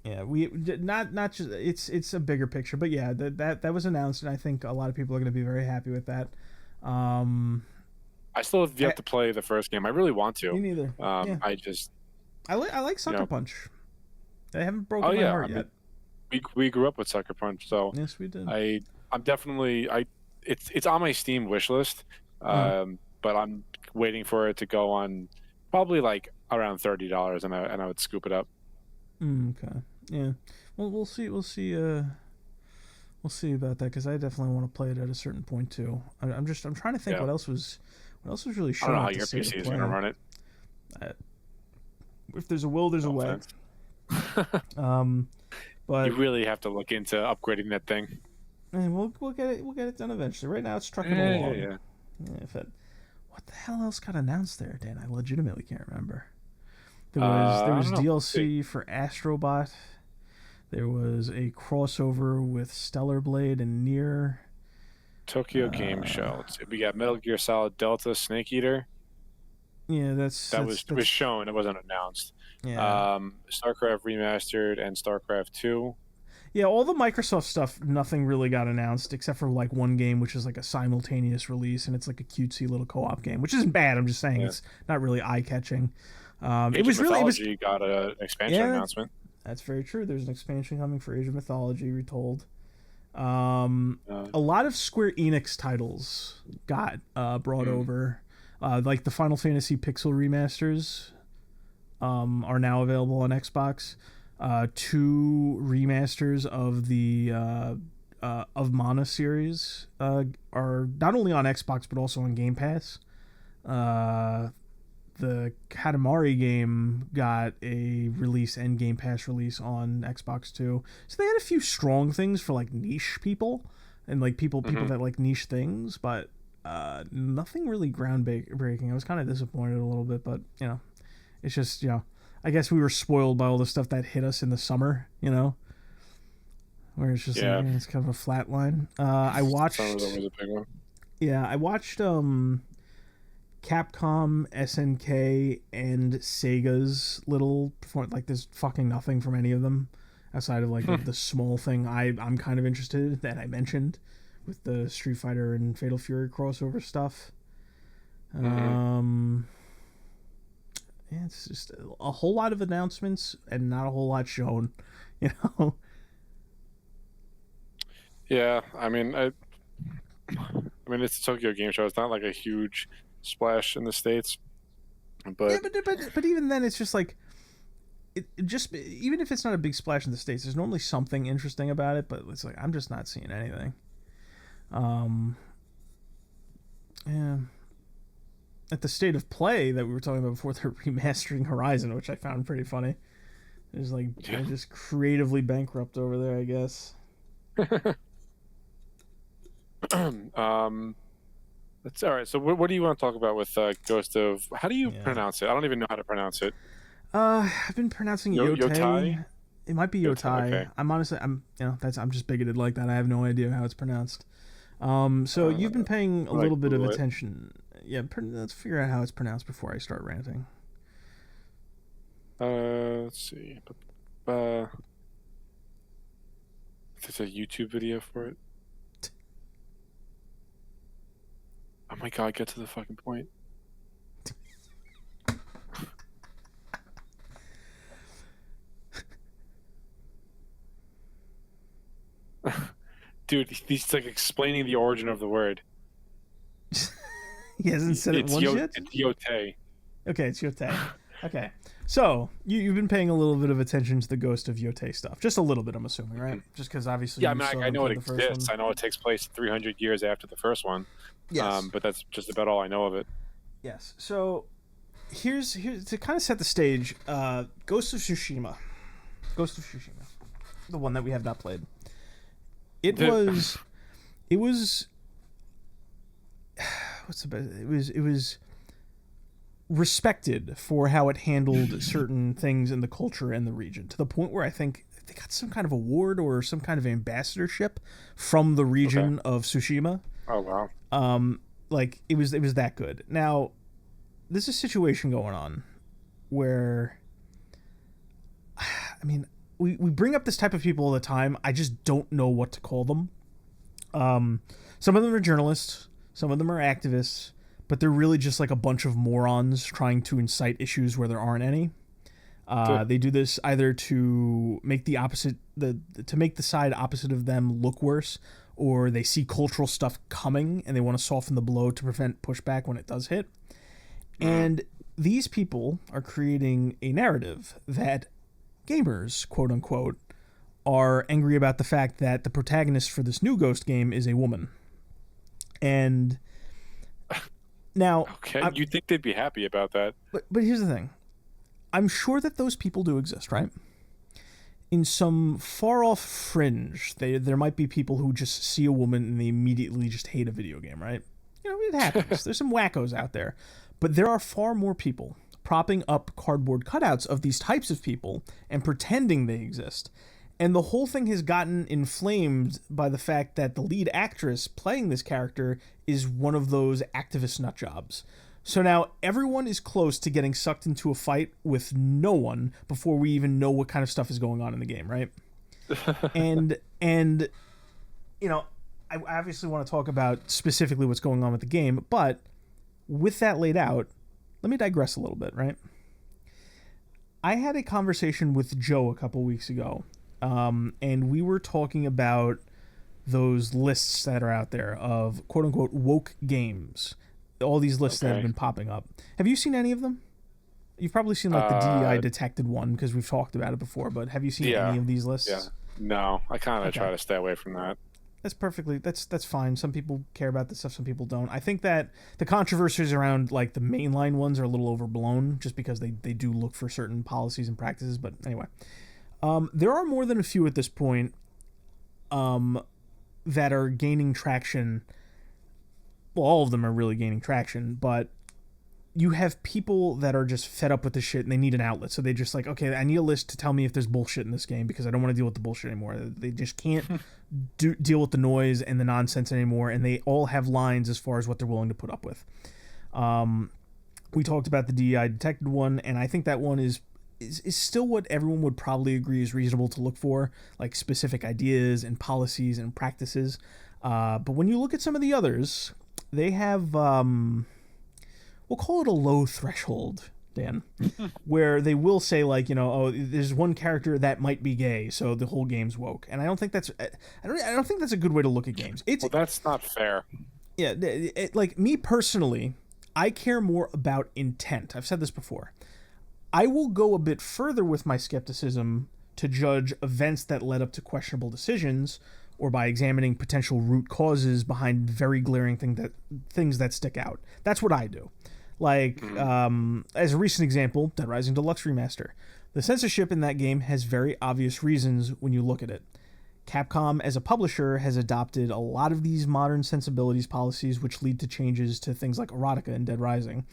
Yeah, we not just it's a bigger picture, but yeah, that was announced, and I think a lot of people are going to be very happy with that. I still have yet to play the first game. I really want to. Me neither. Yeah. I like Sucker Punch. They haven't broken my heart yet. We grew up with Sucker Punch, so yes, we did. I'm definitely it's on my Steam wish list, but I'm waiting for it to go on probably like around $30, and I would scoop it up. Okay. Yeah. Well, we'll see. We'll see about that because I definitely want to play it at a certain point too. I'm trying to think what else was really showing. I don't know how your PC is going to run it. If there's a will, there's a way. But you really have to look into upgrading that thing. And we'll get it done eventually. Right now, it's trucking along. Yeah. What the hell else got announced there, Dan? I legitimately can't remember. There was DLC for Astrobot. There was a crossover with Stellar Blade and Nier. Tokyo Game Show. We got Metal Gear Solid Delta, Snake Eater. Yeah, that was shown. It wasn't announced. Yeah. StarCraft Remastered and StarCraft 2. Yeah, all the Microsoft stuff, nothing really got announced except for like one game, which is like a simultaneous release, and it's like a cutesy little co-op game, which isn't bad. I'm just saying it's not really eye-catching. It was got an expansion announcement. That's very true. There's an expansion coming for Age of Mythology Retold. A lot of Square Enix titles got brought over. Like the Final Fantasy Pixel remasters are now available on Xbox. 2 remasters of the of Mana series are not only on Xbox but also on Game Pass. The Katamari game got a release and Game Pass release on Xbox too. So they had a few strong things for like niche people and like people that like niche things, but nothing really groundbreaking. I was kind of disappointed a little bit, but it's just I guess we were spoiled by all the stuff that hit us in the summer, where it's just like, it's kind of a flat line. I watched. Summer was a big one. Yeah, I watched Capcom, SNK, and Sega's little like there's fucking nothing from any of them outside of like the small thing I'm kind of interested in that I mentioned with the Street Fighter and Fatal Fury crossover stuff. Yeah, it's just a whole lot of announcements and not a whole lot shown, Yeah, I mean it's a Tokyo Game Show. It's not like a huge splash in the States, but but even then, it's just like even if it's not a big splash in the States, there's normally something interesting about it. But it's like I'm just not seeing anything. Yeah. At the State of Play that we were talking about before, they're remastering Horizon, which I found pretty funny. There's like they're just creatively bankrupt over there, I guess. That's all right. So what do you want to talk about with Ghost of? How do you pronounce it? I don't even know how to pronounce it. I've been pronouncing Yotei. It might be Yotei. Okay. I'm just bigoted like that. I have no idea how it's pronounced. So you've been paying a little bit of attention. Yeah, let's figure out how it's pronounced before I start ranting. Let's see. There's a YouTube video for it. Oh my god, get to the fucking point. Dude, he's like explaining the origin of the word. He hasn't said it once yet? It's Yotei. Okay, it's Yotei. Okay. So you've been paying a little bit of attention to the Ghost of Yotei stuff, just a little bit, I'm assuming, right? Just because obviously, Yeah, I you mean, still I haven't know it played the first exists. one. I know it takes place 300 years after the first one. Yes. But that's just about all I know of it. Yes. So here's to kind of set the stage. Ghost of Tsushima, the one that we have not played. It was what's the best? It was respected for how it handled certain things in the culture and the region, to the point where I think they got some kind of award or some kind of ambassadorship from the region of Tsushima. Oh wow. Like it was that good. Now, there's a situation going on where, I mean, we bring up this type of people all the time. I just don't know what to call them. Some of them are journalists, some of them are activists, but they're really just like a bunch of morons trying to incite issues where there aren't any. They do this either to make the opposite, to make the side opposite of them look worse, or they see cultural stuff coming and they want to soften the blow to prevent pushback when it does hit. And these people are creating a narrative that gamers, quote unquote, are angry about the fact that the protagonist for this new Ghost game is a woman. And now, okay, you'd think they'd be happy about that. But here's the thing. I'm sure that those people do exist, right? In some far-off fringe, there might be people who just see a woman and they immediately just hate a video game, right? You know, it happens. There's some wackos out there. But there are far more people propping up cardboard cutouts of these types of people and pretending they exist. And the whole thing has gotten inflamed by the fact that the lead actress playing this character is one of those activist nutjobs. So now everyone is close to getting sucked into a fight with no one before we even know what kind of stuff is going on in the game, right? and you know, I obviously want to talk about specifically what's going on with the game, but with that laid out, let me digress a little bit, right? I had a conversation with Joe a couple weeks ago, and we were talking about those lists that are out there of quote-unquote woke games. All these lists that have been popping up. Have you seen any of them? You've probably seen like the DEI detected one because we've talked about it before, but have you seen any of these lists? Yeah. No, I kind of try to stay away from that. That's fine. Some people care about this stuff, some people don't. I think that the controversies around like the mainline ones are a little overblown just because they do look for certain policies and practices, but anyway. There are more than a few at this point that are gaining traction. Well, all of them are really gaining traction, but you have people that are just fed up with this shit and they need an outlet. So they just like, okay, I need a list to tell me if there's bullshit in this game because I don't want to deal with the bullshit anymore. They just can't deal with the noise and the nonsense anymore, and they all have lines as far as what they're willing to put up with. We talked about the DEI detected one, and I think that one is still what everyone would probably agree is reasonable to look for, like specific ideas and policies and practices. But when you look at some of the others, they have, we'll call it a low threshold, Dan, where they will say like, you know, oh, there's one character that might be gay, so the whole game's woke. And I don't think that's a good way to look at games. Well, that's not fair. Yeah, like me personally, I care more about intent. I've said this before. I will go a bit further with my skepticism to judge events that led up to questionable decisions, or by examining potential root causes behind very glaring things that stick out. That's what I do. Like, as a recent example, Dead Rising Deluxe Remaster. The censorship in that game has very obvious reasons when you look at it. Capcom, as a publisher, has adopted a lot of these modern sensibilities policies which lead to changes to things like erotica in Dead Rising.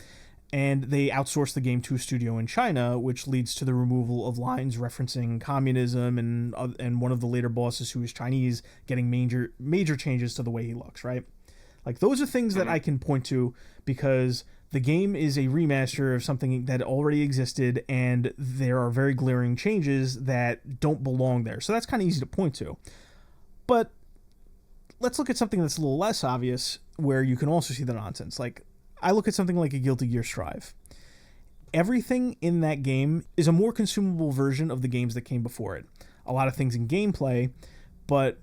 And they outsource the game to a studio in China, which leads to the removal of lines referencing communism and one of the later bosses who is Chinese getting major changes to the way he looks, right? Like, those are things that I can point to because the game is a remaster of something that already existed, and there are very glaring changes that don't belong there. So that's kind of easy to point to. But let's look at something that's a little less obvious, where you can also see the nonsense. Like, I look at something like a Guilty Gear Strive. Everything in that game is a more consumable version of the games that came before it. A lot of things in gameplay, but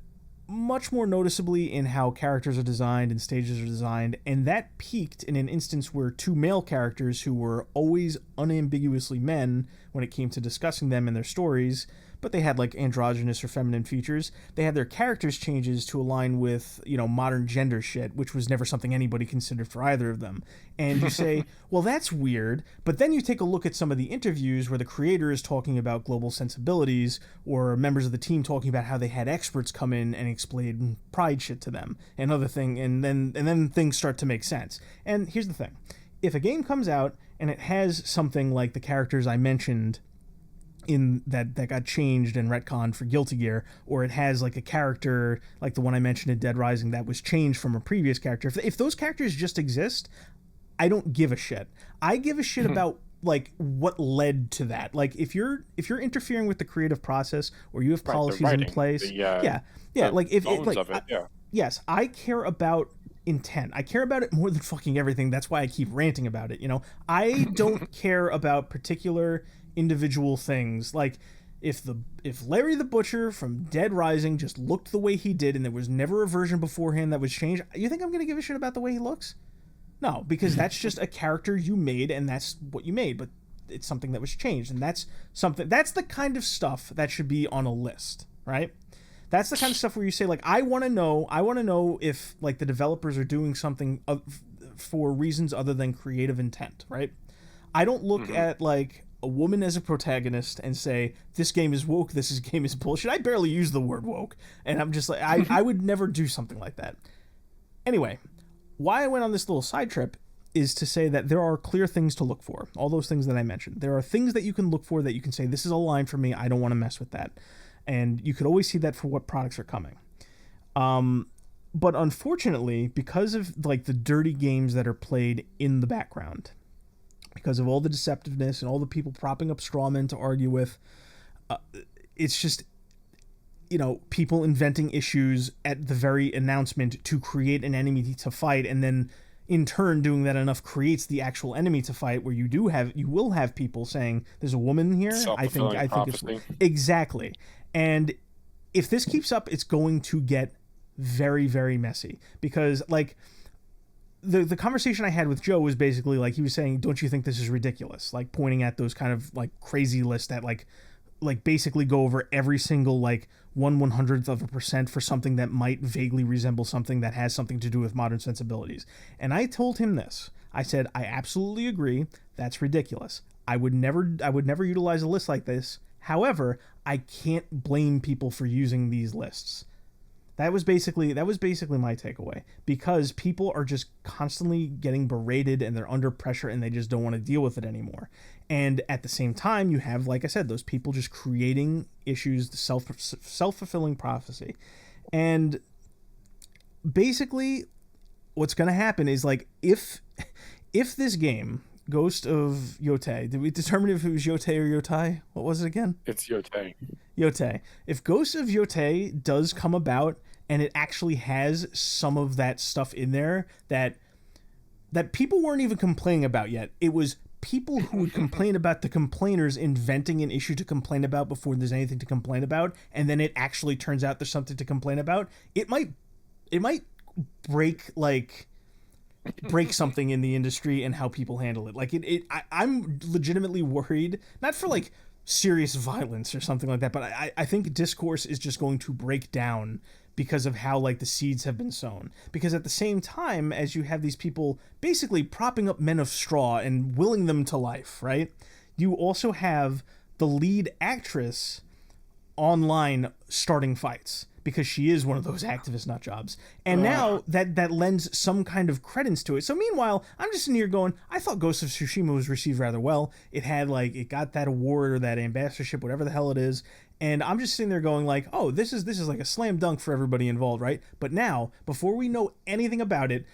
much more noticeably in how characters are designed and stages are designed, and that peaked in an instance where two male characters who were always unambiguously men when it came to discussing them and their stories, but they had like androgynous or feminine features. They had their characters changes to align with, you know, modern gender shit, which was never something anybody considered for either of them. And you say, well, that's weird. But then you take a look at some of the interviews where the creator is talking about global sensibilities, or members of the team talking about how they had experts come in and explain pride shit to them and other thing, and then things start to make sense. And here's the thing: if a game comes out and it has something like the characters I mentioned in that got changed and retconned for Guilty Gear, or it has like a character like the one I mentioned in Dead Rising that was changed from a previous character, if those characters just exist, I don't give a shit. I give a shit about like what led to that. Like if you're interfering with the creative process, or you have policies in place, like if it, like yes, I care about intent. I care about it more than fucking everything. That's why I keep ranting about it. You know, I don't care about particular individual things. Like if Larry the Butcher from Dead Rising just looked the way he did and there was never a version beforehand that was changed, you think I'm going to give a shit about the way he looks? No, because that's just a character you made and that's what you made, but it's something that was changed, and that's the kind of stuff that should be on a list, right? That's the kind of stuff where you say, like, I want to know if like the developers are doing something for reasons other than creative intent, right? I don't look at like a woman as a protagonist and say, this game is woke, game is bullshit. I barely use the word woke, and I'm just like, I would never do something like that. Anyway, why I went on this little side trip is to say that there are clear things to look for. All those things that I mentioned. There are things that you can look for that you can say, this is a line for me, I don't want to mess with that. And you could always see that for what products are coming. But unfortunately, because of like the dirty games that are played in the background, because of all the deceptiveness and all the people propping up straw men to argue with, it's just, you know, people inventing issues at the very announcement to create an enemy to fight, and then in turn doing that enough creates the actual enemy to fight, where you will have people saying, there's a woman here. I think it's exactly. And if this keeps up, it's going to get very, very messy, because like the conversation I had with Joe was basically like, he was saying, don't you think this is ridiculous? Like pointing at those kind of like crazy lists that like basically go over every single like 1/100% for something that might vaguely resemble something that has something to do with modern sensibilities. And I told him this. I said, I absolutely agree. That's ridiculous. I would never utilize a list like this. However, I can't blame people for using these lists. That was basically my takeaway, because people are just constantly getting berated and they're under pressure and they just don't want to deal with it anymore. And at the same time, you have, like I said, those people just creating issues, the self-fulfilling prophecy. And basically what's going to happen is, like, if this game, Ghost of Yotei, did we determine if it was Yotei or Yotai? What was it again? It's Yotei. Yotei. If Ghost of Yotei does come about and it actually has some of that stuff in there that people weren't even complaining about yet, it was people who would complain about the complainers inventing an issue to complain about before there's anything to complain about, and then it actually turns out there's something to complain about, it might break something in the industry and how people handle it. Like I'm legitimately worried, not for like serious violence or something like that, but I think discourse is just going to break down because of how like the seeds have been sown. Because at the same time as you have these people basically propping up men of straw and willing them to life, right? You also have the lead actress online starting fights, because she is one of those activist nut jobs. And now that lends some kind of credence to it. So meanwhile, I'm just in here going, I thought Ghost of Tsushima was received rather well. It got that award or that ambassadorship, whatever the hell it is. And I'm just sitting there going like, oh, this is like a slam dunk for everybody involved, right? But now, before we know anything about it,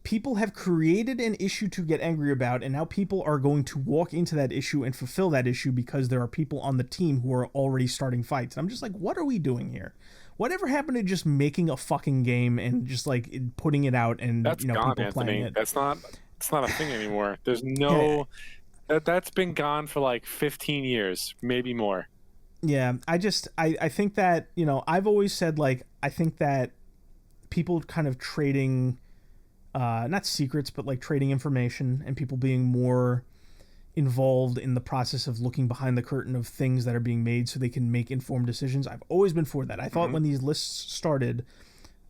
people have created an issue to get angry about, and now people are going to walk into that issue and fulfill that issue because there are people on the team who are already starting fights. And I'm just like, what are we doing here? Whatever happened to just making a fucking game and just like putting it out and that's gone, people Anthony. playing it? It's not a thing anymore. There's no that's been gone for like 15 years, maybe more. Yeah, I think that, I've always said, like, I think that people kind of trading, not secrets, but like trading information, and people being more involved in the process of looking behind the curtain of things that are being made so they can make informed decisions. I've always been for that. I thought when these lists started,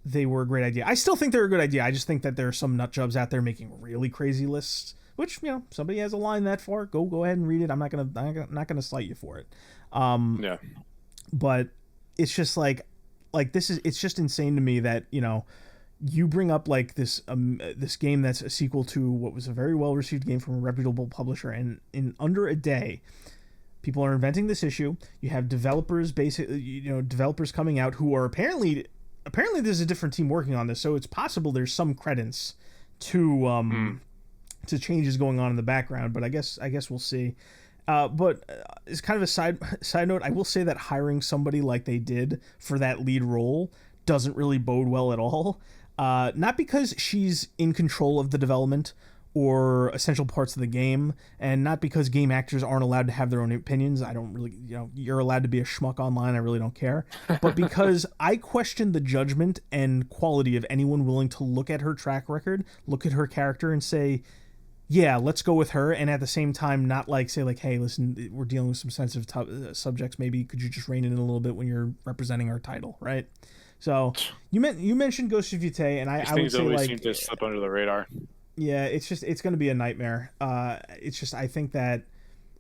they were a great idea. I still think they're a good idea. I just think that there are some nut jobs out there making really crazy lists, which, somebody has a line that far, go ahead and read it. I'm not gonna slight you for it. Yeah. But it's just like it's just insane to me that, you bring up like this game that's a sequel to what was a very well received game from a reputable publisher, and in under a day, people are inventing this issue. You have developers developers coming out who are apparently there's a different team working on this, so it's possible there's some credence to changes going on in the background, but I guess we'll see. But it's kind of a side note. I will say that hiring somebody like they did for that lead role doesn't really bode well at all. Not because she's in control of the development or essential parts of the game, and not because game actors aren't allowed to have their own opinions. I don't really, you're allowed to be a schmuck online. I really don't care. But because I question the judgment and quality of anyone willing to look at her track record, look at her character, and say, yeah, let's go with her, and at the same time not like say like, hey, listen, we're dealing with some sensitive subjects. Maybe could you just rein it in a little bit when you're representing our title, right? So you mentioned Ghost of Yotei, and I would say always like seem to slip under the radar. Yeah, it's going to be a nightmare. It's just I think that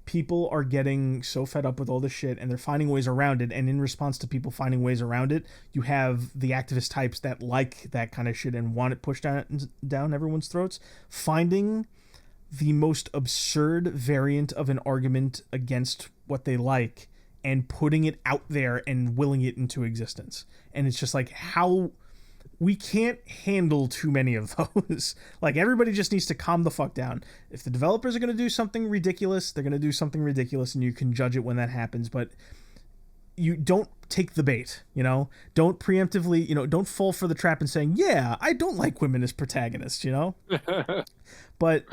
people are getting so fed up with all this shit, and they're finding ways around it. And in response to people finding ways around it, you have the activist types that like that kind of shit and want it pushed down everyone's throats, finding the most absurd variant of an argument against what they like and putting it out there and willing it into existence. And it's just like, how we can't handle too many of those. Like, everybody just needs to calm the fuck down. If the developers are going to do something ridiculous, they're going to do something ridiculous, and you can judge it when that happens. But you don't take the bait, don't preemptively, don't fall for the trap and saying, yeah, I don't like women as protagonists, But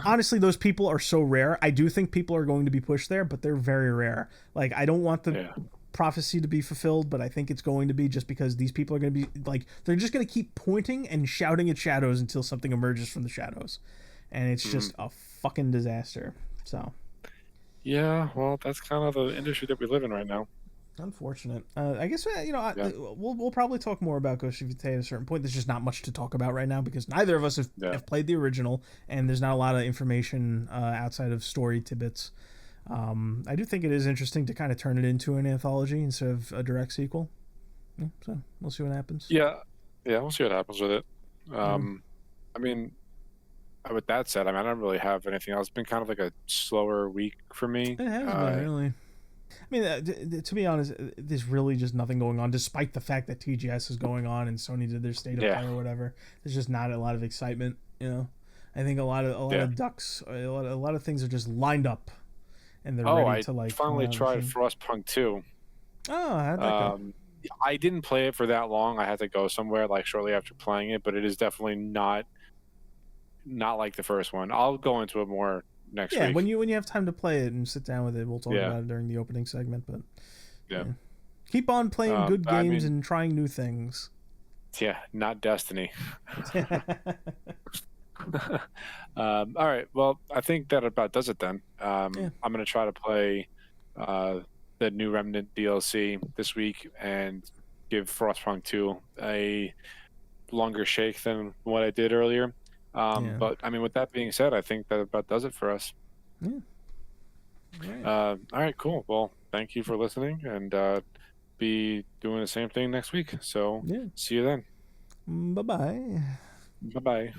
honestly, those people are so rare. I do think people are going to be pushed there, but they're very rare. Like, I don't want the prophecy to be fulfilled, but I think it's going to be, just because these people are going to be like, they're just going to keep pointing and shouting at shadows until something emerges from the shadows, and it's just a fucking disaster. So yeah, well, that's kind of the industry that we live in right now. Unfortunate. I guess we'll probably talk more about Ghost of Yotei at a certain point. There's just not much to talk about right now because neither of us have played the original, and there's not a lot of information outside of story tidbits. I do think it is interesting to kind of turn it into an anthology instead of a direct sequel. Yeah, so we'll see what happens. Yeah, we'll see what happens with it. I mean, with that said, I don't really have anything else. It's been kind of like a slower week for me. It has been, really. I mean, to be honest, there's really just nothing going on, despite the fact that TGS is going on and Sony did their state of play or whatever. There's just not a lot of excitement, I think a lot of ducks, a lot of things are just lined up, and they're ready to like. I finally tried Frostpunk 2. Oh, how'd that go? I didn't play it for that long. I had to go somewhere like shortly after playing it, but it is definitely not like the first one. I'll go into it more next week. Yeah, when you have time to play it and sit down with it, we'll talk about it during the opening segment. But keep on playing good games and trying new things. Yeah, not Destiny. All right, well, I think that about does it then. I'm going to try to play the new Remnant DLC this week and give Frostpunk 2 a longer shake than what I did earlier. But with that being said, I think that about does it for us. All right, cool. Well, thank you for listening, and be doing the same thing next week. So see you then. Bye-bye. Bye-bye.